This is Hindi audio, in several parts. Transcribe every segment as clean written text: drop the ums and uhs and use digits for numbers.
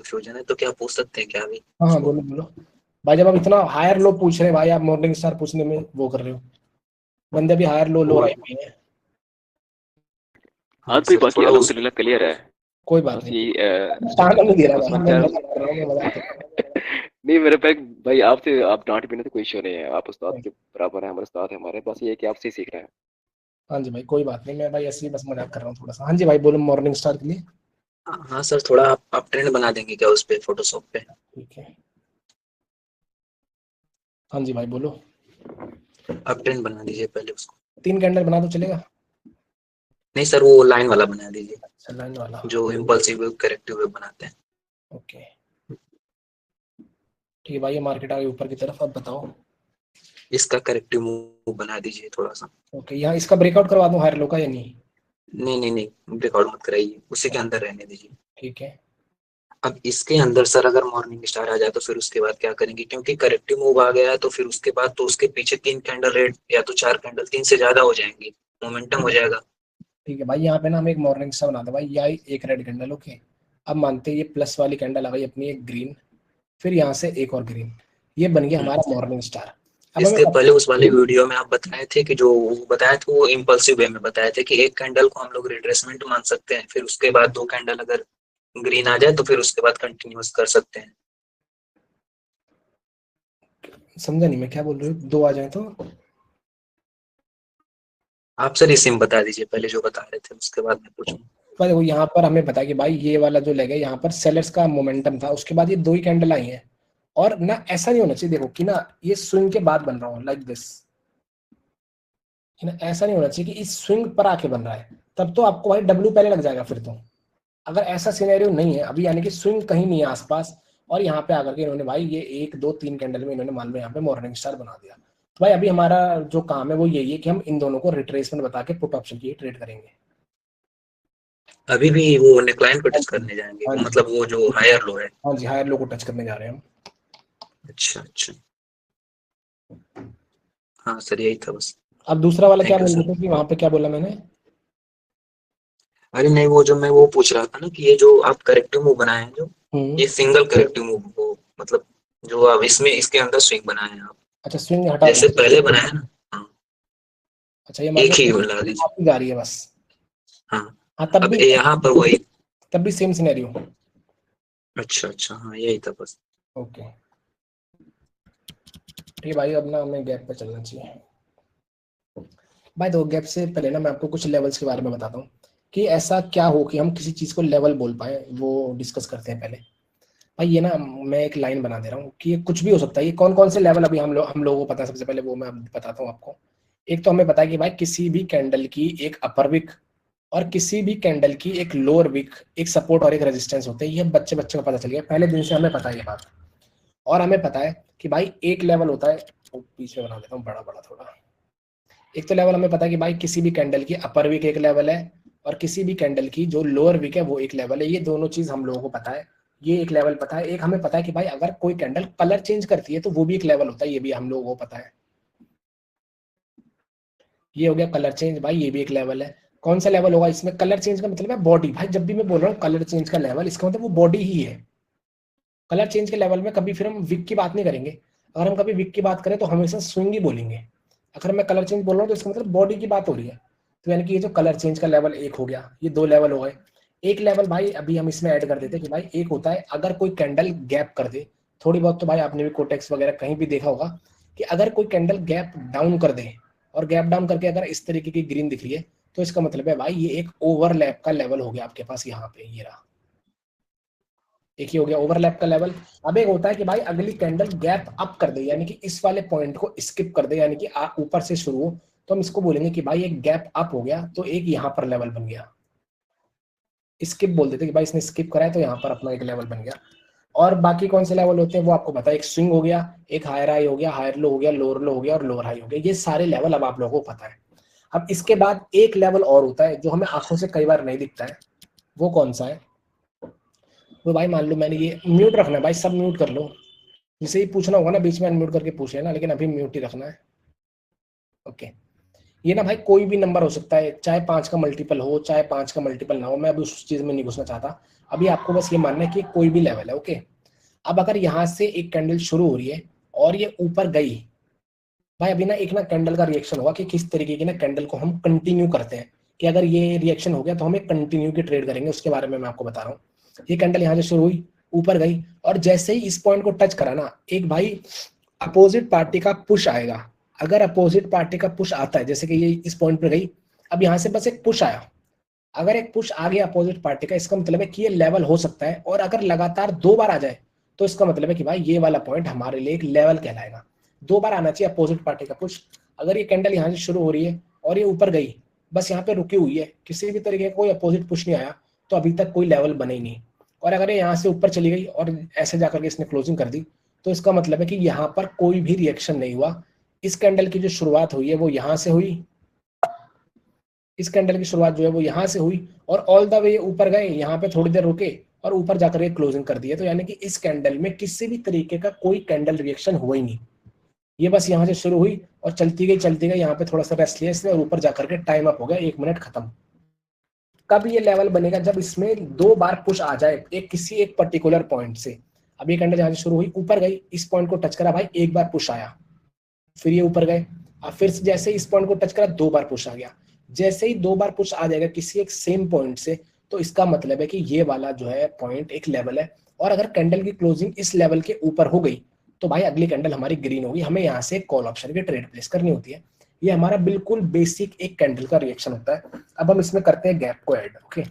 कंफ्यूजन है, तो क्या पूछ सकते हैं क्या अभी हाँ हाँ, उसको? बोलो बोलो भाई। जब आप इतना हायर लो पूछ रहे हैं भाई, आप मॉर्निंग स्टार पूछने में वो कर रहे हो, बंदे भी हायर लो वो राइट में है। हाँ तो सर बाकी थोड़ा उस अल्हम्दुलिल्लाह क्लियर है। कोई बात बस नहीं, यही टाइम नहीं दे रहा बस भाई, मैं मैं क्या मजाक कर रहा हूँ, मैं मजाक कर नहीं मेरे पे भाई आपसे आप डांट भी नहीं तो कोई इशू नहीं है, आप उस्ताद रहा हूँ। के बराबर है, हमारे उस्ताद है हमारे, बस ये है कि आपसे ही सीख रहे हैं। हाँ जी भाई, कोई बात नहीं, मैं भाई ऐसे ही बस मजाक कर रहा हूँ थोड़ा सा। हाँ जी भाई बोलो, मॉर्निंग स्टार के लिए। हाँ हाँ सर, थोड़ा आप ट्रेंड बना देंगे क्या उस पे, फोटोशॉप पे? ठीक है, हाँ जी भाई बोलो। आप ट्रेंड बना दीजिए पहले उसको। 3 कैंडल बना दो चलेगा? नहीं सर, वो लाइन वाला बना दीजिए, अच्छा, लाइन वाला। जो इम्पल्सिव वेव करेक्टिव वेव बनाते हैं। ओके ठीक है भाई, ये मार्केट आ गई ऊपर की तरफ, अब बताओ। इसका करेक्टिव मूव बना दीजिए थोड़ा सा। ओके, यहाँ इसका ब्रेकआउट करवा दूँ हायर लो का या नहीं? नहीं नहीं नहीं, ब्रेकआउट मत कराइए, उसी के अंदर रहने दीजिए। ठीक है। अब इसके अंदर सर अगर मॉर्निंग स्टार आ जाए तो फिर उसके बाद क्या करेंगे? क्योंकि करेक्टिव मूव आ गया है तो फिर उसके बाद तो उसके पीछे 3 कैंडल रेड या तो 4 कैंडल, 3 से ज्यादा हो जाएंगी, मोमेंटम हो जाएगा। ठीक है भाई, यहाँ पे ना हम एक मॉर्निंग स्टार बनाते हैं भाई, या एक रेड कैंडल। ओके, अब मानते हैं ये प्लस वाली कैंडल आ गई अपनी, एक ग्रीन, फिर यहाँ से एक और ग्रीन, ये बन गया हमारा मॉर्निंग स्टार। अब हमें इसके पहले उस वाले वीडियो में आप बताए थे कि जो बताए थे वो इम्पल्सिव वे में बताए थे कि एक कैंडल को हम लोग रिट्रेसमेंट मान सकते हैं, फिर उसके बाद 2 कैंडल अगर ग्रीन आ जाए तो फिर उसके बाद कंटिन्यूअस कर सकते हैं। समझा नहीं मैं क्या बोल रही हूँ, 2 आ जाए तो? आप सर इसी में बता दीजिए पहले जो बता रहे थे, उसके बाद मैं पूछूंगा। पर वो यहाँ पर हमें पता है कि भाई ये वाला जो लेग है, यहाँ पर सेलर्स का मोमेंटम था, उसके बाद ये 2 ही कैंडल आई हैं। और ना ऐसा नहीं होना चाहिए देखो कि ना ये स्विंग के बाद बन रहा हो लाइक दिस, ना ऐसा नहीं होना चाहिए कि इस स्विंग पर आके बन रहा है, तब तो आपको भाई डब्ल्यू पहले लग जाएगा फिर तो। अगर ऐसा सिनेरियो नहीं है अभी, यानी कि स्विंग कहीं नहीं है आसपास, और यहाँ पे आकर के इन्होंने भाई ये 1 2 3 कैंडल में इन्होंने मान लो यहाँ पे मॉर्निंग स्टार बना दिया, तो भाई अभी हमारा जो काम है वो यही है कि हम इन दोनों को रिट्रेसमेंट बता के पुट ऑप्शन की ट्रेड करेंगे। अभी भी वो नेकलाइन को हाँ टच जी, करने जाएंगे, हाँ जी, मतलब वो जो हायर लो है? हाँ जी, हायर लो को टच करने जा रहे हैं हम। अच्छा अच्छा, हाँ सर यही था बस। अब दूसरा वाला क्या थैंक यू बोल सर। रहे थे कि वहां पे क्या बोला मैंने? अरे नहीं, वो जो मैं वो पूछ रहा था ना कि ये जो आप करेक्टिव मूव बनाए हैं, जो हम्म। ये सिंगल करेक्टिव मूव हो, मतलब जो आप इसमें इसके अंदर स्विंग बनाए हैं आप, अच्छा, स्विंग हटा जैसे दूं? पहले बनाया ना। हाँ, अच्छा, ये मान एक लो ही लगा दीजिए। आपकी गाड़ी है बस। हाँ, हाँ तब अब भी, यहाँ पर वही। तब भी सेम सिनेरियो। अच्छा अच्छा, हाँ यही था बस। ओके ठीक है भाई, अब ना हमें गैप पे चलना चाहिए भाई। दो गैप से पहले ना मैं आपको कुछ लेवल्स के बारे में बताता हूँ कि ऐसा क्या हो कि हम किसी चीज को लेवल बोल पाए, वो डिस्कस करते हैं पहले। भाई ये ना मैं एक लाइन बना दे रहा हूँ कि ये कुछ भी हो सकता है, ये कौन कौन से लेवल अभी हम लोगों को पता है, सबसे पहले वो मैं बताता हूँ आपको। एक तो हमें पता है कि भाई किसी भी कैंडल की एक अपर विक और किसी भी कैंडल की एक लोअर विक, एक सपोर्ट और एक रेजिस्टेंस होते हैं, ये बच्चे बच्चे को पता चल गया, पहले दिन से हमें पता है ये बात। और हमें पता है कि भाई एक लेवल होता है, वो बीच में बना देता हूँ बड़ा बड़ा थोड़ा। एक तो लेवल हमें पता है कि भाई किसी भी कैंडल की अपर विक एक लेवल है, और किसी भी कैंडल की जो लोअर विक है वो एक लेवल है, ये दोनों चीज हम लोगों को पता है। ये एक लेवल पता है। एक हमें पता है कि भाई अगर कोई कैंडल कलर चेंज करती है तो वो भी एक लेवल होता है, ये भी हम लोगों को पता है। ये हो गया कलर चेंज भाई, ये भी एक लेवल है। कौन सा लेवल होगा इसमें? कलर चेंज का मतलब है बॉडी भाई, जब भी मैं बोल रहा हूँ कलर चेंज का लेवल, इसका मतलब वो बॉडी ही है। कलर चेंज के लेवल में कभी फिर हम विक की बात नहीं करेंगे। अगर हम कभी विक की बात करें तो हमेशा स्विंग ही बोलेंगे। अगर मैं कलर चेंज बोल रहा हूँ तो इसका मतलब बॉडी की बात हो रही है। तो यानी कि ये जो कलर चेंज का लेवल एक हो गया, ये 2 लेवल हो गए। एक लेवल भाई अभी हम इसमें ऐड कर देते हैं कि भाई एक होता है अगर कोई कैंडल गैप कर दे, थोड़ी बहुत तो भाई आपने भी कोटेक्स वगैरह कहीं भी देखा होगा कि अगर कोई कैंडल गैप डाउन कर दे, और गैप डाउन करके अगर इस तरीके की ग्रीन दिख रही है, तो इसका मतलब है भाई ये एक ओवरलैप का लेवल हो गया आपके पास, यहाँ पे ये रहा। एक ही हो गया ओवरलैप का लेवल। अब एक होता है कि भाई अगली कैंडल गैप अप कर दे, यानी कि इस वाले पॉइंट को स्किप कर दे, यानी कि ऊपर से शुरू हो, तो हम इसको बोलेंगे कि भाई एक गैप अप हो गया, तो एक यहाँ पर लेवल बन गया। स्किप बोल देते कि भाई इसने स्किप करा है, तो यहाँ पर अपना एक लेवल बन गया। और बाकी कौन से लेवल होते हैं वो आपको पता है, एक स्विंग हो गया, एक हायर हाई हो गया, हायर लो हो गया, लोअर लो हो गया, और लोअर हाई हो गया। ये सारे लेवल अब आप लोगों को पता है। अब इसके बाद एक लेवल और होता है जो हमें आंखों से कई बार नहीं दिखता है। वो कौन सा है? वो भाई मान लो मैंने ये म्यूट रखना है भाई, सब म्यूट कर लो। जिसे ही पूछना होगा ना बीच में अनम्यूट करके पूछ लेना, लेकिन अभी म्यूट ही रखना है। ओके, ये ना भाई कोई भी नंबर हो सकता है, चाहे 5 का मल्टीपल हो चाहे 5 का मल्टीपल ना हो, मैं अभी उस चीज में नहीं घुसना चाहता। अभी आपको बस ये मानना है कि कोई भी लेवल है, ओके। अब अगर यहाँ से एक कैंडल शुरू हो रही है और ये ऊपर गई, भाई अभी ना एक ना कैंडल का रिएक्शन होगा कि किस तरीके की ना कैंडल को हम कंटिन्यू करते हैं, कि अगर ये रिएक्शन हो गया तो हम एक कंटिन्यू की ट्रेड करेंगे, उसके बारे में मैं आपको बता रहा हूँ। ये कैंडल यहाँ से शुरू हुई, ऊपर गई, और जैसे ही इस पॉइंट को टच करा ना, एक भाई अपोजिट पार्टी का पुश आएगा। अगर अपोजिट पार्टी का पुश आता है, जैसे कि ये इस पॉइंट पर गई, अब यहाँ से बस एक पुश आया, अगर एक पुश आ गया अपोजिट पार्टी का, इसका मतलब है कि ये लेवल हो सकता है, और अगर लगातार 2 बार आ जाए तो इसका मतलब है कि भाई ये वाला पॉइंट हमारे लिए एक लेवल कहलाएगा। 2 बार आना चाहिए अपोजिट पार्टी का पुश। अगर ये कैंडल यहाँ से शुरू हो रही है और ये ऊपर गई, बस यहाँ पे रुकी हुई है, किसी भी तरीके का कोई अपोजिट पुश नहीं आया, तो अभी तक कोई लेवल बने ही नहीं। और अगर ये यहाँ से ऊपर चली गई और ऐसे जाकर के इसने क्लोजिंग कर दी, तो इसका मतलब है कि यहाँ पर कोई भी रिएक्शन नहीं हुआ। इस कैंडल की जो शुरुआत हुई है वो यहाँ से हुई, इस कैंडल की शुरुआत जो है वो यहाँ से हुई, और ऑल द वे ऊपर गए, यहाँ पे थोड़ी देर रुके और ऊपर जाकर के क्लोजिंग कर दिया। तो यानी कि इस कैंडल में किसी भी तरीके का कोई कैंडल रिएक्शन हुआ ही नहीं, ये बस यहाँ से शुरू हुई और चलती गई, यहाँ पे थोड़ा सा रेस्ट लिया इसने और ऊपर जाकर के टाइम अप हो गया, 1 मिनट खत्म। कब ये लेवल बनेगा? जब इसमें 2 बार पुश आ जाए एक किसी एक पर्टिकुलर पॉइंट से। अब ये कैंडल यहाँ से शुरू हुई, ऊपर गई, इस पॉइंट को टच करा, भाई 1 बार पुश आया, फिर ये ऊपर गए, अब फिर जैसे इस पॉइंट को टच करा 2 बार पुश आ गया। जैसे ही 2 बार पुश आ जाएगा किसी एक सेम पॉइंट से, तो इसका मतलब है कि ये वाला जो है पॉइंट एक लेवल है, और अगर कैंडल की क्लोजिंग इस लेवल के ऊपर हो गई तो भाई अगली कैंडल हमारी ग्रीन होगी, हमें यहाँ से कॉल ऑप्शन की ट्रेड प्लेस करनी होती है। ये हमारा बिल्कुल बेसिक एक कैंडल का रिएक्शन होता है। अब हम इसमें करते हैं गैप को ऐड, ओके।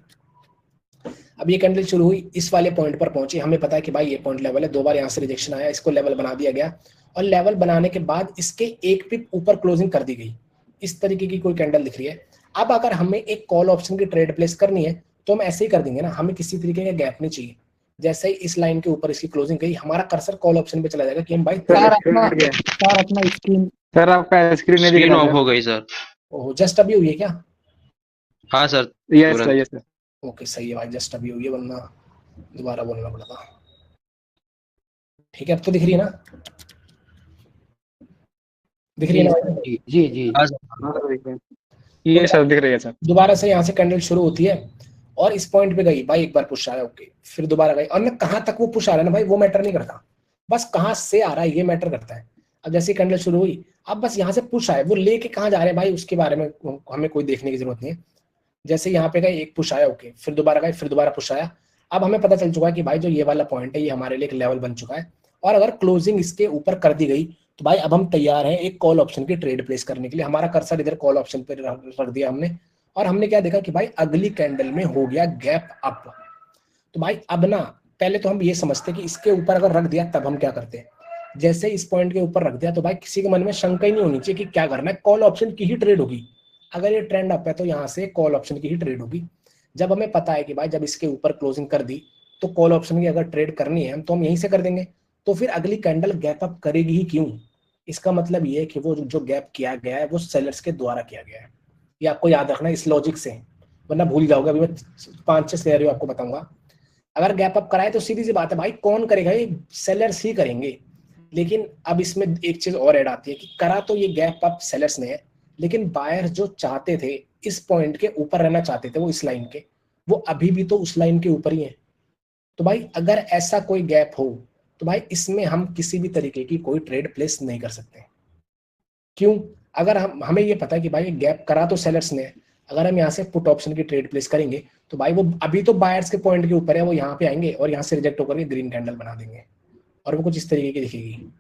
अब ये कैंडल शुरू हुई, इस वाले पॉइंट पर पहुंची, हमें पता है कि भाई ये पॉइंट लेवल है, 2 बार यहाँ से रिजेक्शन आया, इसको लेवल बना दिया गया, और लेवल बनाने के बाद इसके 1 पिप ऊपर क्लोजिंग कर दी गई। इस तरीके की कोई कैंडल दिख रही है। अब अगर हमें एक कॉल ऑप्शन की ट्रेड प्लेस करनी है तो हम ऐसे ही कर देंगे ना, हमें किसी तरीके का गैप नहीं चाहिए। जैसे ही इस लाइन के ऊपर इसकी क्लोजिंग गई, हमारा कर्सर कॉल ऑप्शन पे चला जाएगा कि हम भाई अपना स्क्रीन सर आपका स्क्रीन नहीं दिख स्क्रीन रहा ऑफ हो गई सर। ओह, जस्ट अभी हुई है क्या? हाँ सर, यस सर, तुरंत। Yes sir. ओके सही है भाई, जस्ट अभी हुई है, वरना दोबारा बोलना पड़ा था। ठीक है, अब तो दिख रही है ना? दिख रही है ना? जी जी हाँ सर। हाँ सर, दिख रहे हैं। ये सर दिख रही है सर। दोबारा से यहाँ से कैंडल शुरू होती है और इस पॉइंट पे गई, भाई 1 बार पुश आया, ओके, फिर दोबारा गई, और ना कहाँ तक वो पुश आ रहा है ना भाई वो मैटर नहीं करता, बस कहाँ से आ रहा है ये मैटर करता है। अब जैसे कैंडल शुरू हुई, अब बस यहाँ से पुश आए, वो लेके कहाँ जा रहे हैं भाई उसके बारे में हमें कोई देखने की जरूरत नहीं है। जैसे यहाँ पे गए, एक पुश आया, ओके, फिर दोबारा गए, फिर दोबारा पुश आया। अब हमें पता चल चुका है कि भाई जो ये वाला पॉइंट है ये हमारे लिए एक लेवल बन चुका है, और अगर क्लोजिंग इसके ऊपर कर दी गई तो भाई अब हम तैयार हैं एक कॉल ऑप्शन की ट्रेड प्लेस करने के लिए। हमारा कर्सर इधर कॉल ऑप्शन पे रख दिया हमने, और हमने क्या देखा कि भाई अगली कैंडल में हो गया गैप अप। तो भाई अब ना पहले तो हम ये समझते कि इसके ऊपर अगर रख दिया तब हम क्या करते हैं। जैसे इस पॉइंट के ऊपर रख दिया तो भाई किसी के मन में शंका ही नहीं होनी चाहिए कि क्या करना है, कॉल ऑप्शन की ही ट्रेड होगी। अगर ये ट्रेंड अप है तो यहाँ से कॉल ऑप्शन की ही ट्रेड होगी। जब हमें पता है कि भाई जब इसके ऊपर क्लोजिंग कर दी तो कॉल ऑप्शन की अगर ट्रेड करनी है तो हम यहीं से कर देंगे, तो फिर अगली कैंडल गैप अप करेगी ही क्यों? इसका मतलब ये है कि वो जो गैप किया गया है वो सेलर्स के द्वारा किया गया है। ये आपको याद रखना इस लॉजिक से, वरना भूल जाओगे। अभी मैं 5-6 सिनेरियो आपको बताऊंगा। अगर गैप अप कराए तो सीधी सी बात है भाई, कौन करेगा? ये सेलर्स ही करेंगे। लेकिन अब इसमें एक चीज और ऐड आती है कि करा तो ये गैप अप सेलर्स ने है, लेकिन बायर्स जो चाहते थे इस पॉइंट के ऊपर रहना चाहते थे, वो इस लाइन के, वो अभी भी तो उस लाइन के ऊपर ही है। तो भाई अगर ऐसा कोई गैप हो तो भाई इसमें हम किसी भी तरीके की कोई ट्रेड प्लेस नहीं कर सकते। क्यों? अगर हमें ये पता है कि भाई गैप करा तो सेलर्स ने, अगर हम यहाँ से पुट ऑप्शन की ट्रेड प्लेस करेंगे तो भाई वो अभी तो बायर्स के पॉइंट के ऊपर है, वो यहाँ पे आएंगे और यहाँ से रिजेक्ट होकर के ग्रीन कैंडल बना देंगे और वो कुछ इस तरीके की दिखेगी।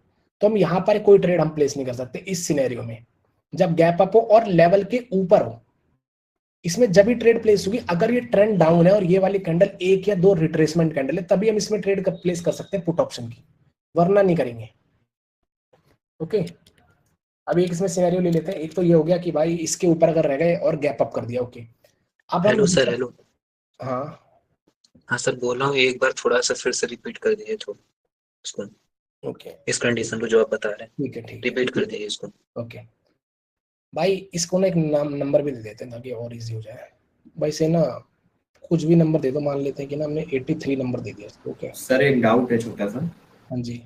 तो हम यहाँ पर कोई ट्रेड हम प्लेस नहीं कर सकते इस सिनेरियो में, जब गैप अप हो और लेवल के ऊपर हो। इसमें जब भी ट्रेड प्लेस होगी अगर ये ट्रेंड डाउन है और ये वाली कैंडल 1 या 2 रिट्रेसमेंट कैंडल है, तभी हम इसमें ट्रेड प्लेस कर सकते हैं पुट ऑप्शन की, वरना नहीं करेंगे। ओके, अब एक इसमें सिनेरियो ले लेते हैं। एक तो ये हो गया कि भाई इसके ऊपर अगर रह गए और गैप अप कर दिया, ओके। अब हेलो हम सर, हेलो। हाँ हाँ सर, बोल रहा हूँ, एक बार थोड़ा सा फिर से रिपीट कर दीजिए तो इसको, ओके इस कंडीशन को जो आप बता रहे हैं, ठीक है, ठीक है, रिपीट कर दीजिए इसको। ओके भाई। इसको ना एक नंबर भी दे देते हैं ताकि और इजी हो जाए। भाई से ना कुछ भी नंबर दे दो, मान लेते हैं कि ना हमने 83 नंबर दे दिया। ओके सर, एक डाउट है छोटा सा। हाँ जी।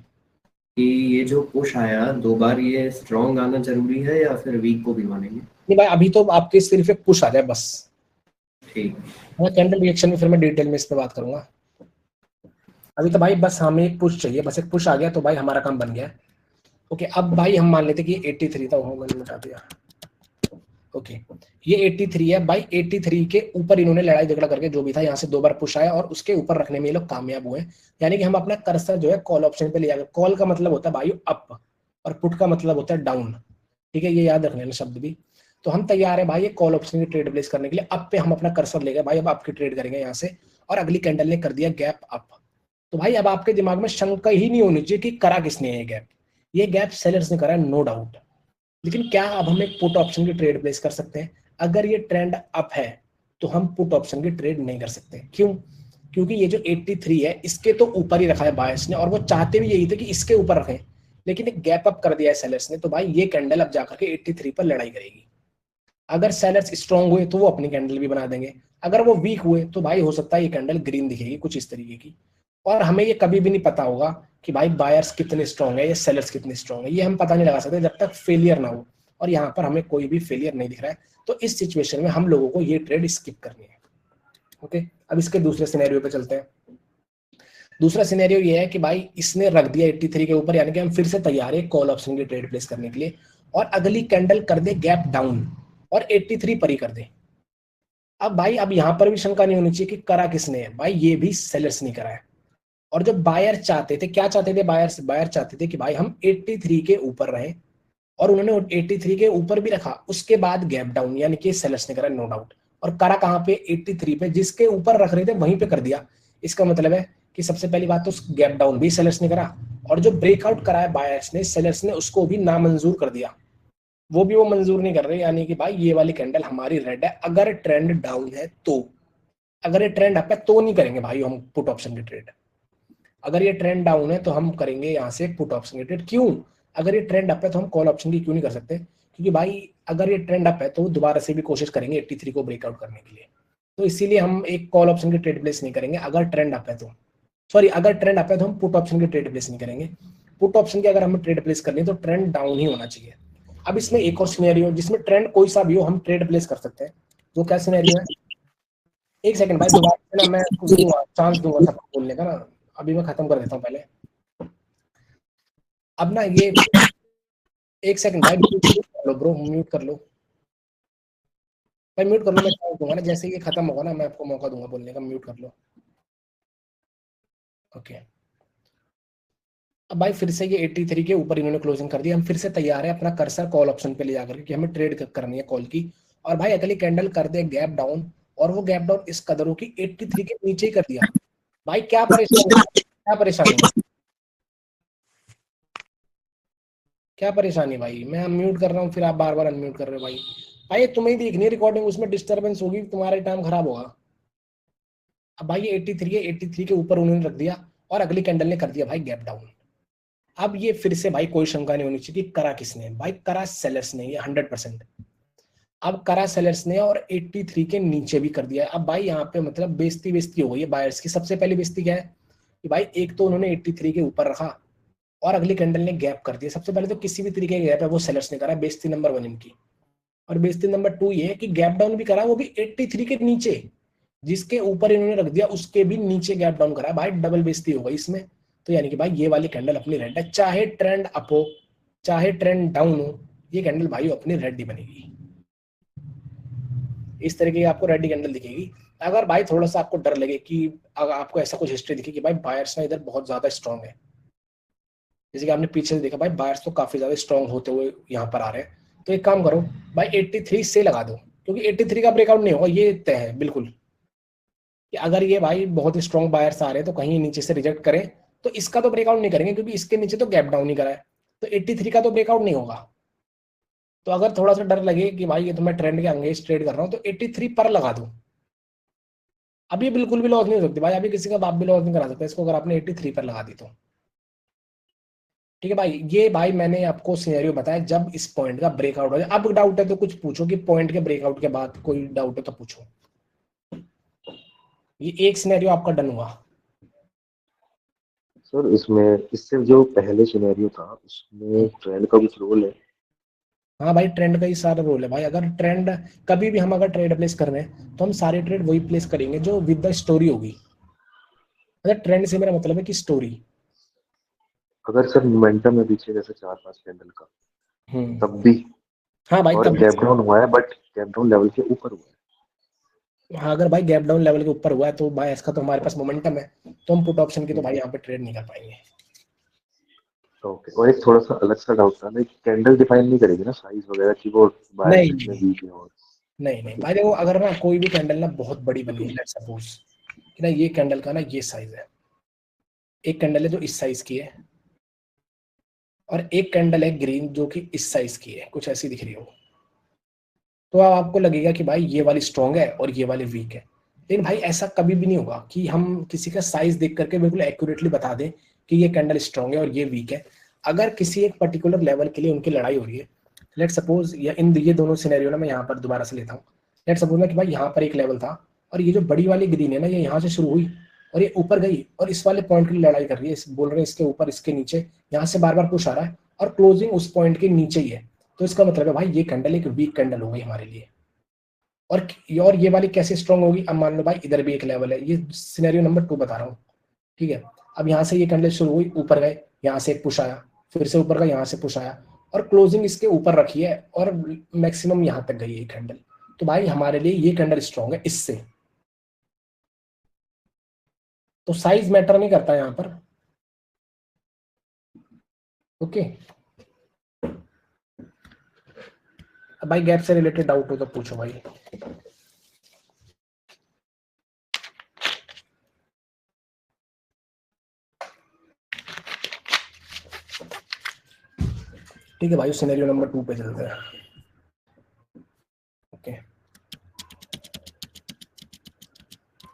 कि ये जो पुश आया 2 बार, ये स्ट्रॉन्ग आना जरूरी है या फिर वीक को भी मानेंगे? नहीं भाई, अभी तो आपके सिर्फ एक पुश आ जाए बस। ठीक। मैं कैंडल रिएक्शन में फिर मैं डिटेल में इस पे बात करूंगा। अभी तो भाई बस हमें एक पुश चाहिए, बस एक पुश आ गया तो भाई हमारा काम बन गया। ओके, अब भाई हम मान लेते कि 83 था, वो मैंने मिटा दिया। ओके, ये 83 है भाई। 83 के ऊपर इन्होंने लड़ाई झगड़ा करके जो भी था यहाँ से 2 बार पुश आया और उसके ऊपर रखने में ये लोग कामयाब हुए। यानी कि हम अपना कर्सर जो है कॉल ऑप्शन पे ले जाकर, कॉल का मतलब होता है भाई अप और पुट का मतलब होता है डाउन। ठीक है, ये याद रखने में शब्द भी। तो हम तैयार है भाई ये कॉल ऑप्शन की ट्रेड प्लेस करने के लिए। अप पे हम अपना कर्सर ले गए भाई, अब आपकी ट्रेड करेंगे यहाँ से, और अगली कैंडल ने कर दिया गैप अप। तो भाई अब आपके दिमाग में शंका ही नहीं होनी चाहिए कि करा किसने है ये गैप। ये गैप सेलर्स ने करा है, नो डाउट। लेकिन क्या अब हम एक पुट ऑप्शन की ट्रेड प्लेस कर सकते हैं? अगर ये ट्रेंड अप है तो हम पुट ऑप्शन की ट्रेड नहीं कर सकते। क्यों? क्योंकि ये जो 83 है इसके तो ऊपर ही रखा है बायर्स ने, और वो चाहते भी यही थे कि इसके ऊपर रखें, लेकिन एक गैप अप कर दिया है सेलर्स ने। तो भाई ये कैंडल अब जाकर के 83 पर लड़ाई करेगी। अगर सेलर्स स्ट्रांग हुए तो वो अपनी कैंडल भी बना देंगे, अगर वो वीक हुए तो भाई हो सकता है ये कैंडल ग्रीन दिखेगी कुछ इस तरीके की। और हमें ये कभी भी नहीं पता होगा कि भाई बायर्स कितने स्ट्रांग है या सेलर्स कितने स्ट्रांग है, ये हम पता नहीं लगा सकते जब तक फेलियर ना हो। और यहाँ पर हमें कोई भी फेलियर नहीं दिख रहा है, तो इस सिचुएशन में हम लोगों को ये ट्रेड स्किप करनी है। ओके, अब इसके दूसरे सिनेरियो पे चलते हैं। दूसरा सिनेरियो ये है कि भाई इसने रख दिया 83 के ऊपर, यानी कि हम फिर से तैयार है कॉल ऑप्शन की ट्रेड प्लेस करने के लिए, और अगली कैंडल कर दे गैप डाउन और 83 पर ही कर दे। अब भाई अब यहाँ पर भी शंका नहीं होनी चाहिए कि करा किसने है। भाई ये भी सेलर्स नहीं करा है। और जो बायर चाहते थे, क्या चाहते थे बायर चाहते थे कि भाई हम 83 के ऊपर रहे, और उन्होंने 83 के ऊपर भी रखा, उसके बाद गैप डाउन, यानी कि सेलर्स ने करा नो डाउट। और करा कहां पे? 83 पे, जिसके ऊपर रख रहे थे वहीं पे कर दिया। इसका मतलब है कि सबसे पहली बात तो गैप डाउन भी सेलर्स ने करा, और जो ब्रेकआउट करा है बायर्स ने, सेलर्स ने उसको भी नामंजूर कर दिया, वो भी वो मंजूर नहीं कर रहे। यानी कि भाई ये वाली कैंडल हमारी रेड है अगर ट्रेंड डाउन है तो। अगर ये ट्रेंड अप है तो नहीं करेंगे भाई हम पुट ऑप्शन की ट्रेड। अगर ये ट्रेंड डाउन है तो हम करेंगे यहाँ से पुट ऑप्शन की ट्रेड। क्यों? अगर ये ट्रेंड अप है तो हम कॉल ऑप्शन की क्यों नहीं कर सकते? क्योंकि भाई अगर ये ट्रेंड अप है तो दोबारा से भी कोशिश करेंगे 83 को ब्रेकआउट करने के लिए, तो इसीलिए हम एक कॉल ऑप्शन की ट्रेड प्लेस नहीं करेंगे अगर ट्रेंड अप है तो। सॉरी, अगर ट्रेंड अप है तो हम पुट ऑप्शन की ट्रेड प्लेस नहीं करेंगे। पुट ऑप्शन की अगर हमें ट्रेड प्लेस करनी है तो ट्रेंड डाउन ही होना चाहिए। अब इसमें एक और सिनेरियो जिसमें ट्रेंड कोई सा भी हो हम ट्रेड प्लेस कर सकते हैं। वो क्या सिनेरियो है? एक सेकंड भाई, दोबारा ना मैं उसको चांस दूंगा सबको बोलने का ना, अभी मैं खत्म कर देता हूँ पहले। अब ना ये एक सेकंड भाई, म्यूट कर लो ब्रो, म्यूट कर लो भाई, म्यूट कर लो। मैं चांस दूंगा ना, जैसे ये खत्म होगा ना मैं आपको मौका दूंगा बोलने का, म्यूट कर लो। ओके, अब भाई फिर से ये 83 के ऊपर इन्होंने क्लोजिंग कर दी। हम फिर से तैयार है अपना कर्सर कॉल ऑप्शन पे ले जाकर कि हमें ट्रेड करनी है कॉल की। और भाई अगली कैंडल कर दे गैप डाउन, और वो गैप डाउन इस कदर हो कि 83 के नीचे ही कर दिया। भाई क्या परेशानी, क्या परेशानी, क्या परेशानी भाई? मैं म्यूट कर रहा हूँ फिर आप बार बार अनम्यूट कर रहे हो भाई। भाई तुम्हें ही देखनी है रिकॉर्डिंग, उसमें डिस्टर्बेंस होगी, तुम्हारा टाइम खराब होगा। अब भाई ये 83 है, 83 के ऊपर उन्होंने रख दिया और अगली कैंडल ने कर दिया भाई गैप डाउन। अब ये फिर से भाई कोई शंका नहीं होनी चाहिए कि करा किसने। भाई करा सेलर्स ने, ये 100%। अब करा सेलर्स ने और 83 के नीचे भी कर दिया है। अब भाई यहाँ पे मतलब बेइज्जती हो गई है बायर्स की। सबसे पहली बेइज्जती क्या है कि भाई एक तो उन्होंने 83 के ऊपर रखा और अगली कैंडल ने गैप कर दिया। सबसे पहले तो किसी भी तरीके का गैप है वो सेलर्स ने करा, बेइज्जती नंबर 1 इनकी। और बेइज्जती नंबर 2 ये है कि गैप डाउन भी करा, वो भी 83 के नीचे, जिसके ऊपर इन्होंने रख दिया उसके भी नीचे गैप डाउन करा। भाई डबल बेइज्जती हो गई इसमें। तो यानी कि भाई ये वाली कैंडल अपनी रेड है, चाहे ट्रेंड अप हो चाहे ट्रेंड डाउन हो, ये कैंडल भाई अपनी रेड ही बनेगी। इस तरीके की आपको रेड कैंडल दिखेगी। अगर भाई थोड़ा सा आपको डर लगे कि अगर आपको ऐसा कुछ हिस्ट्री दिखे कि भाई बायर्स ना इधर बहुत ज्यादा स्ट्रांग है, जैसे कि आपने पीछे देखा भाई बायर्स तो काफी ज्यादा स्ट्रांग होते हुए यहाँ पर आ रहे हैं, तो एक काम करो भाई 83 से लगा दो, क्योंकि 83 का ब्रेकआउट नहीं होगा, ये तय है बिल्कुल कि अगर ये भाई बहुत स्ट्रॉन्ग बायर्स आ रहे हैं तो कहीं नीचे से रिजेक्ट करें, तो इसका तो ब्रेकआउट नहीं करेंगे क्योंकि इसके नीचे तो गैप डाउन ही करा है, तो 83 का तो ब्रेकआउट नहीं होगा। तो अगर थोड़ा सा डर लगे कि भाई ये तो मैं ट्रेंड के अंगेंस्ट ट्रेड कर रहा हूँ, तो 83 पर लगा दो। अभी बिल्कुल भी लॉस नहीं हो सकती भाई, अभी किसी का बाप भी लॉस नहीं करा सकता इसको अगर आपने 83 पर लगा दी तो। ठीक है भाई, ये भाई मैंने आपको सिनेरियो बताया जब इस पॉइंट का ब्रेकआउट हो जाए। अब डाउट है तो कुछ पूछो, कि पॉइंट के ब्रेकआउट के बाद कोई डाउट है तो पूछो। ये एक सिनेरियो आपका डन हुआ। सर इसमें इससे जो पहले सिनेरियो था उसमें ट्रेंड का कुछ रोल है? हाँ भाई, ट्रेंड का ही सारा रोल है भाई। अगर ट्रेंड कभी भी हम अगर ट्रेड प्लेस कर रहे हैं तो हम सारे ट्रेड वही प्लेस करेंगे जो विद द स्टोरी होगी। मतलब ट्रेंड से मेरा मतलब है कि स्टोरी। अगर सर मोमेंटम है पीछे जैसे 4-5 कैंडल का, तब भी, हाँ भाई और तब गैप डाउन हुआ है बट गैप डाउन लेवल के ऊपर हुआ है। हाँ, अगर भाई गैप डाउन लेवल के ऊपर हुआ है तो भाई इसका तो हमारे पास मोमेंटम है, तो हम पुट ऑप्शन की तो भाई यहाँ पे ट्रेड नहीं कर पाएंगे। ओके, और एक थोड़ा सा अलग सा डाउट था, लाइक कैंडल डिफाइन नहीं करेगी ना साइज वगैरह की वो बायर नहीं कितने नहीं वीक है? और नहीं भाई, देखो अगर ना कोई भी कैंडल ना बहुत बड़ी बनी है, लेट्स सपोज कि ना ये कैंडल का ना ये साइज है, एक कैंडल है जो इस साइज की है और एक कैंडल है ग्रीन जो कि इस साइज की है, कुछ ऐसी दिख रही हो, तो आपको लगेगा कि भाई ये वाली स्ट्रॉन्ग है और ये वाली वीक है। लेकिन भाई ऐसा कभी भी नहीं होगा कि हम किसी का साइज देख करके बिल्कुल एक्यूरेटली बता दें कि ये कैंडल स्ट्रॉन्ग है और ये वीक है। अगर किसी एक पर्टिकुलर लेवल के लिए उनकी लड़ाई हो रही है, लेट सपोज ये दोनों सिनेरियो ना मैं यहाँ पर दोबारा से लेता हूँ। लेट सपोज ना कि भाई यहाँ पर एक लेवल था और ये जो बड़ी वाली ग्रीन है ना, ये यहाँ से शुरू हुई और ये ऊपर गई और इस वाले पॉइंट के लिए लड़ाई कर रही है, बोल रहे हैं इसके ऊपर इसके नीचे, यहाँ से बार बार पुश आ रहा है और क्लोजिंग उस पॉइंट के नीचे ही है। तो इसका मतलब है भाई ये कैंडल एक वीक कैंडल हो गई हमारे लिए। और ये वाली कैसे स्ट्रॉन्ग होगी? अब मान लो भाई इधर भी एक लेवल है, ये सिनेरियो नंबर 2 बता रहा हूँ, ठीक है। अब यहाँ से ये कैंडल शुरू हुई, ऊपर गए, यहाँ से एक पुश आया, फिर से ऊपर का, यहाँ से पुश आया और क्लोजिंग इसके ऊपर रखी है और मैक्सिमम यहाँ तक गई है कैंडल। तो भाई हमारे लिए ये कैंडल स्ट्रॉन्ग है इससे। तो साइज मैटर नहीं करता यहाँ पर, ओके। अब भाई गैप से रिलेटेड डाउट हो तो पूछो भाई। ठीक है भाई, सिनेरियो नंबर 2 पे चलते हैं, ओके।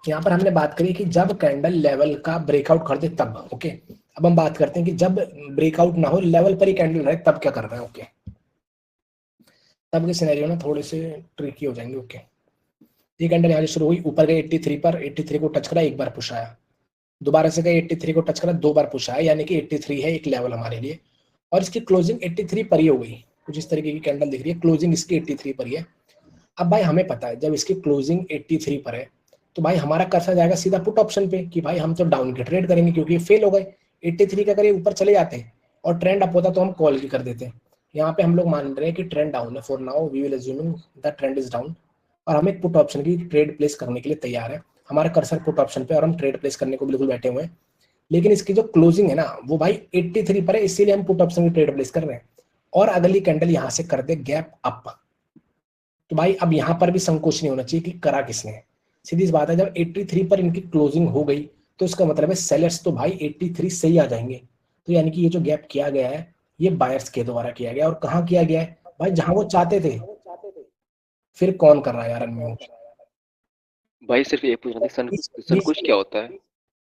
यहाँ पर हमने बात करी कि जब कैंडल लेवल का ब्रेकआउट कर दे तब, ओके। अब हम बात करते हैं कि जब ब्रेकआउट ना हो, लेवल पर ही कैंडल रहे, तब क्या करना है, ओके। तब के सिनेरियो ना थोड़े से ट्रिकी हो जाएंगे, ओके। ये कैंडल यहाँ से शुरू हुई, ऊपर गए 83 पर, 83 को टच करा, एक बार पुश आया, दोबारा से गए 83 को टच करा, 2 बार पुश आया, यानी कि 83 है एक लेवल हमारे लिए और इसकी क्लोजिंग 83 पर ही हो गई। कुछ इस तरीके की कैंडल दिख रही है, क्लोजिंग इसकी 83 पर ही है। अब भाई हमें पता है जब इसकी क्लोजिंग 83 पर है तो भाई हमारा कर्सर जाएगा सीधा पुट ऑप्शन पे कि भाई हम तो डाउन के ट्रेड करेंगे क्योंकि ये फेल हो गए। 83 का अगर ये ऊपर चले जाते हैं और ट्रेंड अप होता तो हम कॉल की कर देते हैं। यहाँ पे हम लोग मान रहे हैं कि ट्रेंड डाउन है, for now we will assuming the trend is down और हम एक पुट ऑप्शन की ट्रेड प्लेस करने के लिए तैयार है। हमारा कर्सर पुट ऑप्शन पे और हम ट्रेड प्लेस करने को बिल्कुल बैठे हुए हैं। लेकिन इसकी जो क्लोजिंग है ना वो भाई 83 पर है, इसीलिए हम पुट ऑप्शन की ट्रेड प्लेस कर रहे हैं और अगली कैंडल यहाँ से कर दे गैप अप। तो भाई अब यहाँ पर भी संकोच नहीं होना चाहिए कि करा किसने है। सीधी सी बात है, जब 83 पर इनकी क्लोजिंग हो गई तो इसका मतलब है सेलर्स तो भाई 83 से ही आ जाएंगे। तो यानी कि ये जो गैप किया गया है ये बायर्स के द्वारा किया गया और कहाँ किया गया है भाई? जहां वो चाहते थे। फिर कौन कर रहा है यार अनम्यूट? भाई सिर्फ एक पूछना था, संकुश क्या होता है?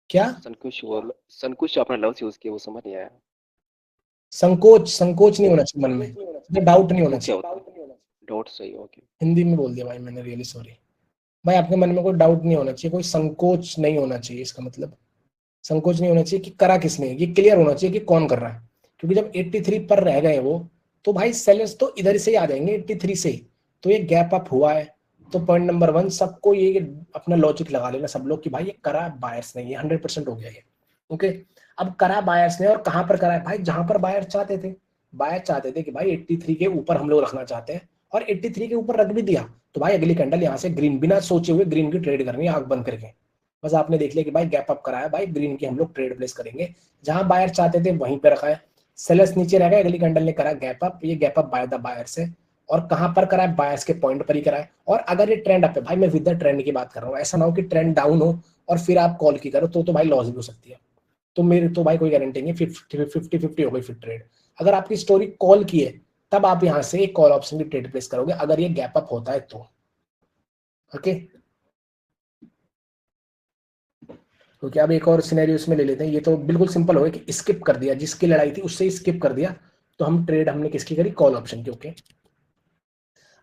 क्या संकुश आपने लफ्ज यूज किया वो समझ नहीं आया। संकोच नहीं होना चाहिए मन में, डाउट नहीं होना क्या चाहिए। होता है? डाउट सही, ओके। हिंदी में बोल दिया भाई मैंने, रियली सॉरी भाई। आपके मन में कोई डाउट नहीं होना चाहिए, कोई संकोच नहीं होना चाहिए। इसका मतलब संकोच नहीं होना चाहिए कि करा किसने, ये क्लियर होना चाहिए कि कौन कर रहा है। क्योंकि जब 83 पर रह गए वो तो भाई सेलर्स तो इधर से ही आ जाएंगे 83 से। तो ये गैप अप हुआ है तो पॉइंट नंबर 1 सबको ये अपना लॉजिक लगा लेना सब लोग कि भाई ये करा बायर्स ने, ये 100% हो गया ये, ओके। अब करा बायर्स ने और कहां पर करा है भाई? जहां पर बायर चाहते थे। बायर चाहते थे कि भाई 83 के ऊपर हम लोग रखना चाहते हैं और 83 के ऊपर रख भी दिया। तो भाई अगली कैंडल यहाँ से ग्रीन, बिना सोचे हुए ग्रीन की ट्रेड करनी है आंख बंद करके। बस आपने देख लिया कि भाई गैप अप कराया, भाई ग्रीन की हम लोग ट्रेड प्लेस करेंगे। जहां बायर चाहते थे वहीं पे रखा है। सेलर्स नीचे रह गए, अगली कैंडल ने करा गैप अप, ये gap up by the buyers है और कहां पर करा है? बायर्स के पॉइंट पर ही करा है। और अगर ये ट्रेंड अप है, भाई मैं विद द ट्रेंड की बात कर रहा हूँ, ऐसा ना हो कि ट्रेंड डाउन हो और फिर आप कॉल की करो तो भाई लॉस भी हो सकती है। तो मेरे तो भाई कोई गारंटी नहीं, 50-50 हो गई फिर ट्रेड। अगर आपकी स्टोरी कॉल की है तब आप यहां से एक कॉल ऑप्शन की ट्रेड प्लेस करोगे अगर ये गैप अप होता है तो, ओके। तो क्या अब एक और सिनेरियो इसमें ले लेते हैं। ये तो बिल्कुल सिंपल हो गया कि स्किप कर दिया, जिसकी लड़ाई थी उससे ही स्किप कर दिया। तो हम ट्रेड हमने किसकी करी? कॉल ऑप्शन की, ओके।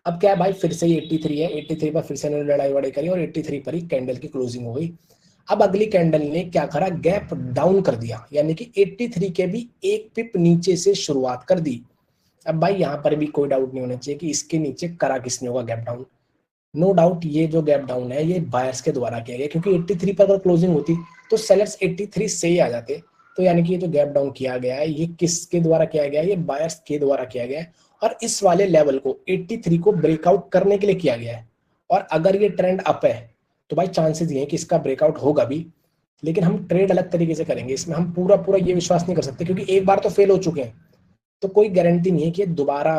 अब क्या है भाई, फिर से ही 83 है, 83 पर फिर से इन्होंने लड़ाई वड़ाई करी और 83 पर ही कैंडल की क्लोजिंग हो गई। अब अगली कैंडल ने क्या करा, गैप डाउन कर दिया, यानी कि 83 के भी एक पिप नीचे से शुरुआत कर दी। अब भाई यहाँ पर भी कोई डाउट नहीं होना चाहिए कि इसके नीचे करा किसने होगा गैप डाउन। नो डाउट ये जो गैप डाउन है ये बायर्स के द्वारा किया गया, क्योंकि 83 पर अगर क्लोजिंग होती तो सेलर्स 83 से ही आ जाते। तो यानी कि ये जो गैप डाउन किया गया है ये किसके द्वारा किया गया है, ये बायर्स के द्वारा किया गया है, और इस वाले लेवल को 83 को ब्रेकआउट करने के लिए किया गया है। और अगर ये ट्रेंड अप है तो भाई चांसेस ये है कि इसका ब्रेकआउट होगा भी, लेकिन हम ट्रेड अलग तरीके से करेंगे। इसमें हम पूरा ये विश्वास नहीं कर सकते, क्योंकि एक बार तो फेल हो चुके हैं, तो कोई गारंटी नहीं है कि दोबारा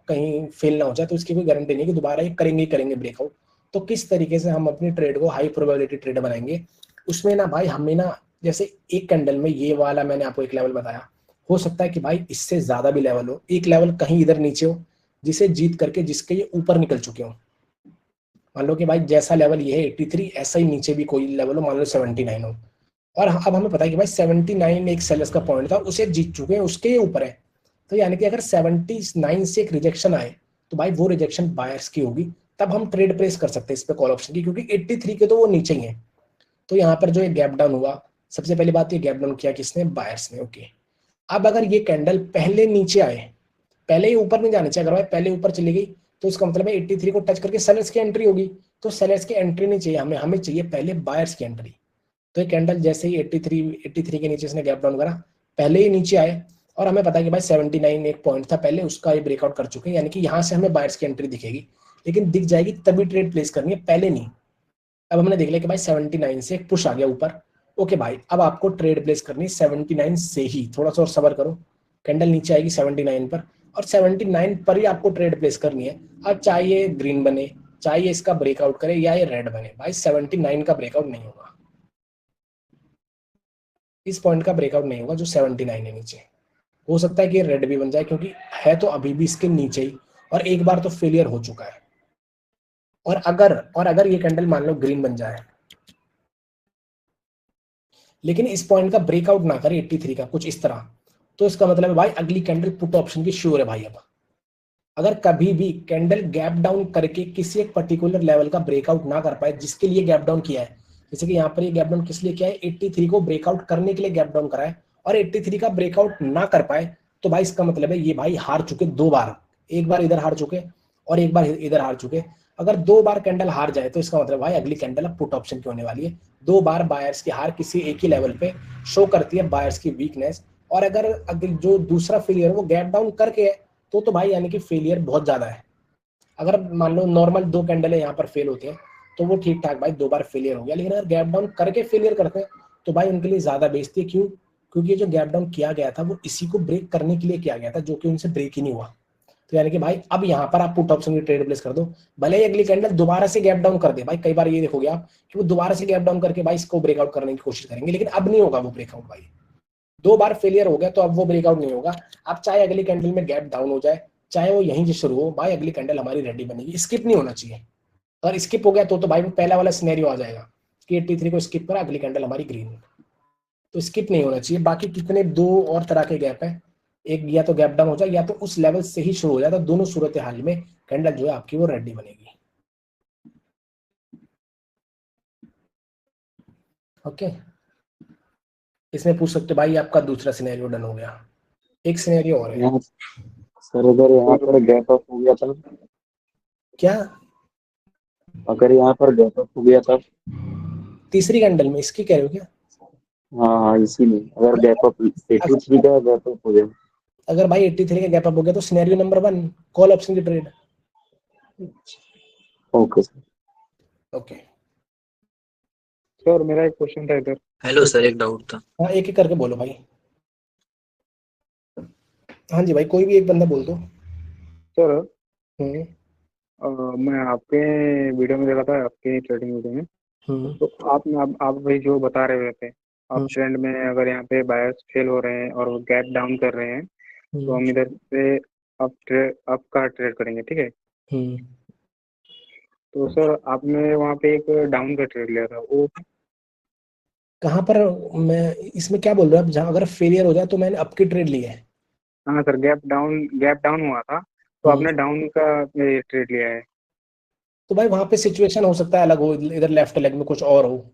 कहीं फेल ना हो जाए, तो इसकी कोई गारंटी नहीं कि दोबारा ये करेंगे ब्रेकआउट। तो किस तरीके से हम अपनी ट्रेड को हाई प्रोबेबिलिटी ट्रेड बनाएंगे, उसमें ना भाई हमें ना, जैसे एक कैंडल में ये वाला मैंने आपको एक लेवल बताया, हो सकता है कि भाई इससे ज्यादा भी लेवल हो, एक लेवल कहीं इधर नीचे हो जिसे जीत करके जिसके ये ऊपर निकल चुके हो। मान लो कि भाई जैसा लेवल ये है 83, ऐसा ही नीचे भी कोई लेवल हो, मान लो 79 हो, और अब हमें पता है कि भाई 79 एक सेलर्स का पॉइंट था, उसे जीत चुके हैं, उसके ऊपर है। तो यानी कि अगर 79 से एक रिजेक्शन आए तो भाई वो रिजेक्शन बायर्स की होगी, तब हम ट्रेड प्लेस कर सकते हैं इस पे कॉल ऑप्शन की, क्योंकि 83 के तो वो नीचे ही है। तो यहाँ पर जो ये गैप डाउन हुआ, सबसे पहली बात ये गैप डाउन किया किसने, बायर्स ने। ओके, अब अगर ये कैंडल पहले नीचे आए, पहले ही ऊपर नहीं जाना चाहिए, अगर भाई पहले ऊपर चली गई तो इसका मतलब है 83 को टच करके सेलर्स की एंट्री होगी। तो सेलर्स की एंट्री नहीं चाहिए हमें चाहिए पहले बायर्स की एंट्री। तो ये कैंडल जैसे ही 83 के नीचे इसने गैप डाउन करा, पहले ही नीचे आए, और हमें पता है कि भाई 79 एक पॉइंट था पहले, उसका ये ब्रेकआउट कर चुके हैं, यानी कि यहाँ से हमें बायर्स की एंट्री दिखेगी, लेकिन दिख जाएगी तभी ट्रेड प्लेस करनी है, पहले नहीं। अब हमने देख लिया कि भाई 79 से एक पुश आ गया ऊपर। ओके भाई, अब आपको ट्रेड प्लेस करनी है 79 से ही, थोड़ा सा और सब्र करो, कैंडल नीचे आएगी 79 पर, और 79 पर ही आपको ट्रेड प्लेस करनी है। अब चाहे ये ग्रीन बने, चाहे ये इसका ब्रेकआउट करे या ये रेड बने, भाई 79 का ब्रेकआउट नहीं होगा, इस पॉइंट का ब्रेकआउट नहीं होगा जो 79 है नीचे। हो सकता है कि रेड भी बन जाए, क्योंकि है तो अभी भी इसके नीचे ही, और एक बार तो फेलियर हो चुका है। और अगर ये कैंडल मान लो ग्रीन बन जाए, लेकिन इस पॉइंट का ब्रेकआउट ना करे 83 का कुछ इस तरह, तो इसका मतलब है भाई अगली कैंडल पुट ऑप्शन की श्योर है भाई। अब अगर कभी भी कैंडल गैप डाउन करके किसी एक पर्टिकुलर लेवल का ब्रेकआउट ना कर पाए जिसके लिए गैप डाउन किया है, जैसे कि यहाँ पर ये गैप डाउन किस लिए किया है, 83 को ब्रेकआउट करने के लिए गैप डाउन करा है, और 83 का ब्रेकआउट ना कर पाए, तो भाई इसका मतलब है ये भाई हार चुके दो बार, एक बार इधर हार चुके और एक बार इधर हार चुके। अगर दो बार कैंडल हार जाए तो इसका मतलब भाई अगली कैंडल अब पुट ऑप्शन की होने वाली है। दो बार बायर्स की हार किसी एक ही लेवल पे शो करती है बायर्स की वीकनेस, और अगर जो दूसरा फेलियर वो गैप डाउन करके है तो भाई यानी कि फेलियर बहुत ज्यादा है। अगर मान लो नॉर्मल दो कैंडल यहाँ पर फेल होते हैं तो वो ठीक ठाक भाई दो बार फेलियर हो गया, लेकिन अगर गैप डाउन करके फेलियर करते हैं तो भाई उनके लिए ज्यादा बेइज्जती है। क्यों? क्योंकि जो गैप डाउन किया गया था वो इसी को ब्रेक करने के लिए किया गया था, जो कि उनसे ब्रेक ही नहीं हुआ। तो यानी कि भाई अब यहाँ पर आप पुट ऑप्शन की ट्रेड प्लेस कर दो, भले ही अगली कैंडल दोबारा से गैप डाउन कर दे। भाई कई बार ये देखोगे आप कि वो दोबारा से गैप डाउन करके भाई इसको ब्रेकआउट करने की कोशिश करेंगे, लेकिन अब नहीं होगा वो ब्रेकआउट। भाई दो बार फेलियर हो गया तो अब वो ब्रेकआउट नहीं होगा। अब चाहे अगली कैंडल में गैप डाउन हो जाए, चाहे वो यहीं से शुरू हो, भाई अगली कैंडल हमारी रेडी बनेगी, स्किप नहीं होना चाहिए। अगर स्किप हो गया तो भाई वो पहला वाला सिनेरियो आ जाएगा कि 83 को स्किप करा, अगली कैंडल हमारी ग्रीन, तो स्किप नहीं होना चाहिए। बाकी कितने दो और तरह के गैप है, एक या तो गैप डाउन हो जाए या तो उस लेवल से ही शुरू हो जाए, तो दोनों सूरत हाल में कैंडल जो है आपकी वो रेडी बनेगी। ओके, इसमें पूछ सकते भाई आपका दूसरा सिनेरियो डन हो गया, एक सिनेरियो और है। सर अगर यहाँ पर गैप अप हो गया था, क्या अगर यहाँ पर गैप अप हो गया था तीसरी कैंडल में इसकी कह रहे हो क्या? हाँ इसीलिए अगर गैप अप 83 का गैप अप हो गया, अगर भाई 83 का गैप अप हो गया तो सिनेरियो नंबर 1 कॉल ऑप्शन की trade. Okay sir. Okay sir मेरा एक क्वेश्चन था इधर। हेलो सर, एक डाउट था। हाँ एक एक करके बोलो भाई। हाँ जी भाई, कोई भी एक बंदा बोल दो। सर हम्म मैं आपके वीडियो में देखा था, आपके ट्रेडिंग वीडियो में, हम्म तो आप भाई जो बता रहे थे, आप हम्म, ट्रेंड में अगर यहाँ पे बायर्स फेल हो रहे हैं और वो गैप डाउन कर रहे हैं तो हम इधर से अप का ट्रेड करेंगे, ठीक है। हम्म। तो सर आपने वहाँ पे एक डाउन का ट्रेड लिया था, वो कहाँ पर? मैं इसमें क्या बोल रहा हूँ, जहाँ अगर फेलियर हो जाए तो मैंने अप की ट्रेड ली है। हाँ सर गैप डाउन हुआ था तो आपने डाउन का ट्रेड लिया है। तो भाई वहां पे सिचुएशन हो सकता है अलग हो, इधर लेफ्ट लेग में कुछ और हो।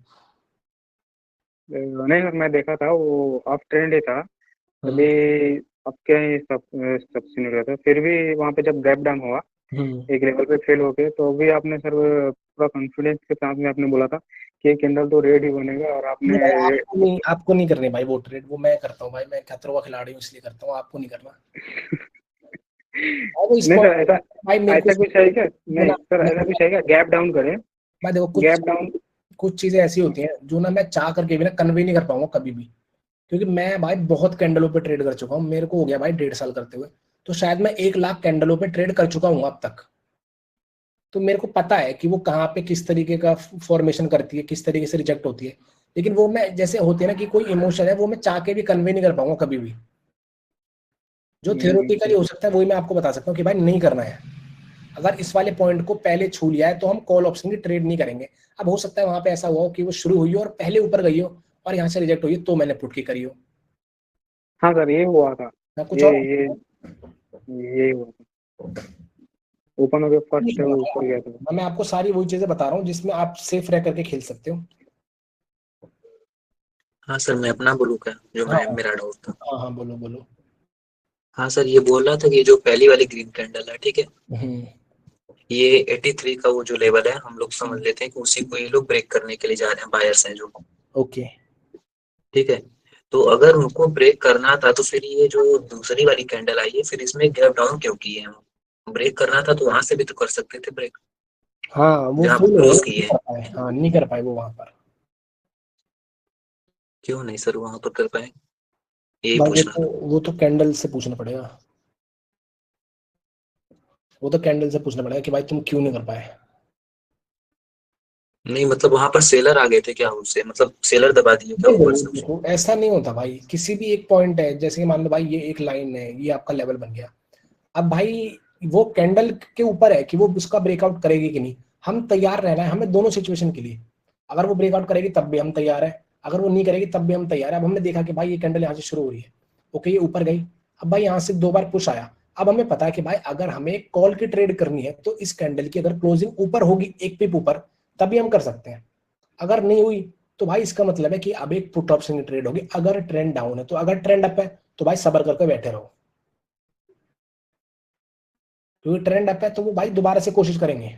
नहीं सर, मैं देखा था वो ऑफ ट्रेंड ही था हम्म, अभी। अब क्या है, सब सब सीन हो गया था, फिर भी वहाँ पे जब गैप डाउन हुआ हम्म। एक लेवल पे फेल हो गए, तो भी आपने सर पूरा कॉन्फिडेंस के साथ में आपने बोला था कि ये कैंडल तो रेड ही बनेगा, और नहीं आपने भाई, आपको नहीं करनी भाई वो ट्रेड, वो मैं करता हूँ भाई, मैं खतरों का खिलाड़ी हूँ इसलिए करता हूँ, आपको नहीं करना भाई। वो इस नहीं सर, point ऐसा भाई मेरे को ऐसा कुछ है क्या? नहीं सुना, सर, ऐसा कुछ है क्या? गैप डाउन करें, मैं देखो कुछ गैप डाउन। कुछ चीजें ऐसी होती हैं जो ना मैं चाह करके भी ना कन्वे नहीं कर पाऊंगा कभी भी, क्योंकि मैं भाई बहुत कैंडलों पे ट्रेड कर चुका हूँ, मेरे को हो गया भाई 1.5 साल करते हुए, तो शायद मैं 1 लाख कैंडलों पे ट्रेड कर चुका हूँ अब तक। तो मेरे को पता है कि वो कहाँ पे किस तरीके का फॉर्मेशन करती है, किस तरीके से रिजेक्ट होती है, लेकिन वो मैं जैसे होती है ना कि कोई इमोशन है, वो मैं चाह के भी कन्वे नहीं कर पाऊंगा कभी भी। जो थियोरेटिकली ठीक। हो सकता है वही मैं आपको बता सकता हूँ कि भाई नहीं करना है। अगर इस वाले पॉइंट को पहले छू लिया है तो हम कॉल ऑप्शन की ट्रेड नहीं करेंगे। अब हो सकता है वहां पे ऐसा हुआ हो कि वो शुरू हुई हो और पहले ऊपर गई हो और यहाँ से रिजेक्ट हुई हो, तो मैंने पुट की करी हो, हाँ सर, ये हुआ था। या कुछ ये और ये ये हुआ था, ओपन हो गया नहीं फर्स्ट, करना ऊपर गया था। भाई। मैं आपको सारी वही चीजें बता रहा हूँ जिसमें आप सेफ रह करके खेल सकते हो। हाँ सर, मैं अपना बोलूँ क्या, जो हाँ मैं मेरा डाउट था? हाँ हाँ, बोलो बोलो। हाँ सर, ये बोल रहा था कि जो पहली वाली ग्रीन कैंडल है, ठीक है, हम्म, ये 83 का वो जो लेवल है, हम लोग समझ लेते हैं कि उसी को ये लोग ब्रेक करने के लिए जा रहे हैं, बायर्स हैं जो। ओके। ठीक है, तो अगर उनको ब्रेक करना था तो फिर ये जो दूसरी वाली कैंडल आई है, फिर इसमें गैप डाउन क्यों किए हैं? ब्रेक करना था तो वहां से भी तो कर सकते थे ब्रेक, हाँ वो जहाँ फुल हो क्लोज गए, किए नहीं हैं। कर पाए, हाँ नहीं कर पाए वो वहां पर। क्यों नहीं सर वहां पर कर पाए, यही भाई पूछना था। वो तो कैंडल से पूछना पड़ेगा, वो तो कैंडल से पूछना पड़ेगा कि भाई तुम क्यों नहीं कर पाए। नहीं मतलब वहां पर सेलर आ गए थे क्या उससे, मतलब सेलर दबा दिए क्या नहीं ऊपर देखो से उसको? देखो, ऐसा नहीं होता भाई, किसी भी एक पॉइंट है, जैसे कि मान लो भाई ये एक लाइन है, ये आपका लेवल बन गया। अब भाई वो कैंडल के ऊपर है कि वो उसका ब्रेकआउट करेगी कि नहीं। हम तैयार रहना है हमें दोनों सिचुएशन के लिए। अगर वो ब्रेकआउट करेगी तब भी हम तैयार है, अगर वो नहीं करेगी तब भी हम तैयार है। अब हमने देखा कि भाई ये कैंडल यहाँ से शुरू हो रही है, ओके ये ऊपर गई, अब भाई यहाँ से 2 बार पुश आया। अब हमें पता है कि भाई अगर हमें कॉल की ट्रेड करनी है तो इस कैंडल की अगर क्लोजिंग ऊपर होगी एक पिप ऊपर, तभी हम कर सकते हैं। अगर नहीं हुई तो भाई इसका मतलब है कि अब एक पुट ऑप्शन की ट्रेड होगी, अगर ट्रेंड डाउन है। तो अगर ट्रेंड अप है तो भाई सबर करके बैठे रहो, क्योंकि ट्रेंड अप है तो वो भाई दोबारा से कोशिश करेंगे।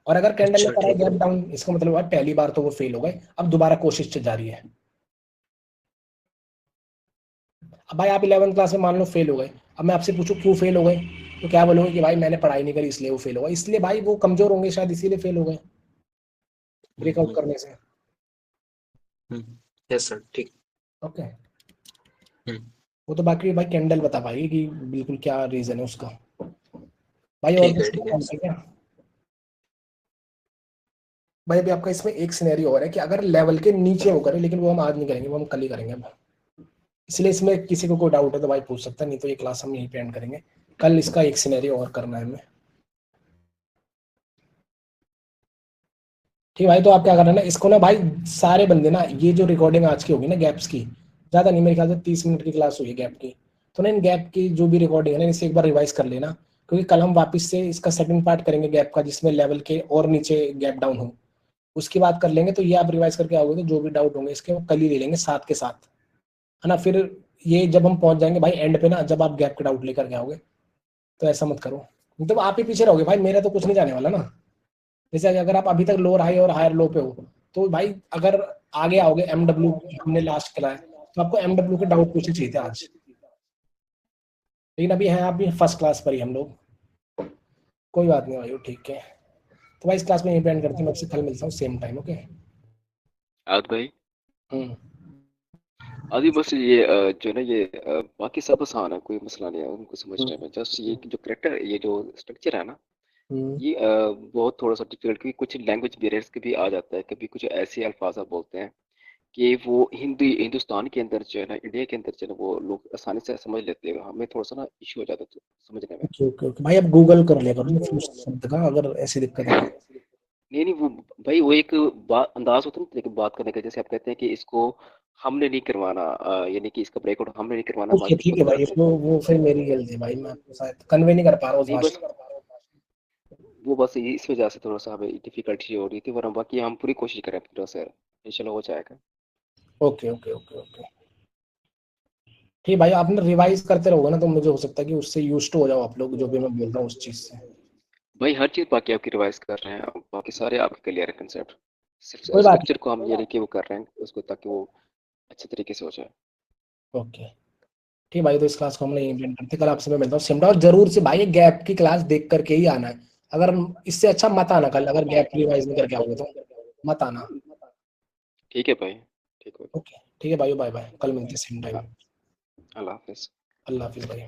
और अगर कैंडल ने अच्छा करा ठीक गैप है। डाउन, इसका मतलब भाई पहली बार तो वो फेल हो गए, अब दोबारा कोशिश जारी है। अब भाई आप 11th क्लास में मान लो फेल हो गए, अब मैं आपसे पूछूं क्यों फेल हो गए, तो क्या बोलोगे कि भाई मैंने पढ़ाई नहीं करी इसलिए वो फेल हो गए। इसलिए भाई वो कमजोर होंगे शायद, इसीलिए फेल हो गए ब्रेकआउट करने से। यस सर, ठीक। ओके। हम्म, वो तो बाकी भाई कैंडल बता पाएगी कि बिल्कुल क्या रीजन है उसका। भाई और ठीक कुछ है ठीक है। है क्या? भाई अभी आपका इसमें एक सिनेरियो और है कि अगर लेवल के नीचे वो करे, लेकिन वो हम आज नहीं करेंगे, वो हम कल ही करेंगे अब। इसलिए इसमें किसी को कोई डाउट है तो भाई पूछ सकता है, नहीं तो ये क्लास हम यहीं पे एंड करेंगे। कल इसका एक सिनेरियो और करना है हमें। ठीक है भाई, तो आप क्या करना है ना, इसको ना भाई सारे बंदे ना, ये जो रिकॉर्डिंग आज की होगी ना गैप्स की, ज्यादा नहीं, मेरे ख्याल से 30 मिनट की क्लास हुई है गैप की, तो ना इन गैप की जो भी रिकॉर्डिंग है ना इसे एक बार रिवाइज कर लेना, क्योंकि कल हम वापस से इसका सेकंड पार्ट करेंगे गैप का, जिसमें लेवल के और नीचे गैप डाउन हो, उसकी बात कर लेंगे। तो ये आप रिवाइज करके आओगे तो जो भी डाउट होंगे इसके वो कल ही ले लेंगे साथ के साथ, है ना। फिर ये जब हम पहुंच जाएंगे भाई एंड पे ना, जब आप गैप के डाउट लेकर के आओगे, तो ऐसा मत करो, मतलब आप ही पीछे रहोगे भाई, मेरा तो कुछ नहीं जाने वाला ना। जैसे अगर आप अभी तक लोअर हाई और हायर लो पे हो, तो भाई अगर आगे आओगे एमडब्ल्यू हमने लास्ट करा है, तो आपको एमडब्ल्यू के डाउट पूछने चाहिए थे आज, लेकिन अभी है आप भी फर्स्ट क्लास पर ही हम लोग। कोई बात नहीं भाई, ठीक है। तो भाई इस क्लास में यहीं पे एंड करते हैं, मैं आपसे कल मिलता हूँ सेम टाइम, ओके। आद भाई, हम्म। अभी बस ये जो ना ये बाकी सब आसान है, कोई मसला नहीं है उनको समझने में। जस्ट ये जो करेक्टर, ये जो स्ट्रक्चर है ना, हम्म। ये बहुत थोड़ा सा डिफिकल्ट, क्योंकि कुछ लैंग्वेज बैरियर्स के भी आ जाता है। कभी कुछ ऐसे अल्फाज आप बोलते हैं कि वो हिंदुस्तान के अंदर जो है ना, इंडिया के अंदर जो है ना, वो लोग आसानी से समझ लेते हैं, हमें थोड़ा सा ना इशू हो जाता है समझने में। ओके ओके ओके भाई, अब गूगल कर लिया करो ना फिर उस शब्द का, अगर ऐसी दिक्कत है तो। नहीं नहीं, वो भाई वो एक अंदाज होता है ना, लेकिन बात करने का। जैसे आप कहते हैं कि इसको हमने नहीं करवाना, यानी कि इसका ब्रेकआउट हमने नहीं करवाना, ओके बाकी ठीक है खुद भाई, करते हैं। वो फिर मेरी गलती है भाई, मैं आपको शायद कन्वे नहीं कर पा रहा हूँ उस नहीं बस, भाषा। वो बस इस वजह से थोड़ा सा हमें डिफिकल्टी हो रही थी, वरना बाकी हम पूरी कोशिश करें पूरा सर, इंशाल्लाह हो जाएगा। ओके ओके ओके ओके ठीक भाई, आपने रिवाइज करते रहोगे ना तो मुझे हो सकता है कि उससे यूज टू हो जाओ आप लोग, जो भी मैं बोल रहा हूँ उस चीज से। भाई हर चीज बाकी आपकी रिवाइज कर रहे हैं, बाकी सारे आपके क्लियर है कंसेप्ट, सिर्फ कोई बात स्ट्रक्चर को हम ये नहीं कि वो कर रहे हैं उसको, ताकि वो अच्छे तरीके से हो जाए। नहीं। ओके ठीक भाई, तो इस क्लास को हम नहीं इम्प्लीमेंट करते, कल आपसे मैं मिलता हूँ सिमटा। और जरूर से भाई गैप की क्लास देख करके ही आना है, अगर इससे अच्छा मत आना कल, अगर गैप रिवाइज नहीं करके आओगे तो मत आना। ठीक है भाई, ठीक है। ओके ठीक है भाई, बाय बाय, कल मिलते हैं सेम टाइम। अल्लाह हाफिज। अल्लाह हाफिज भाई।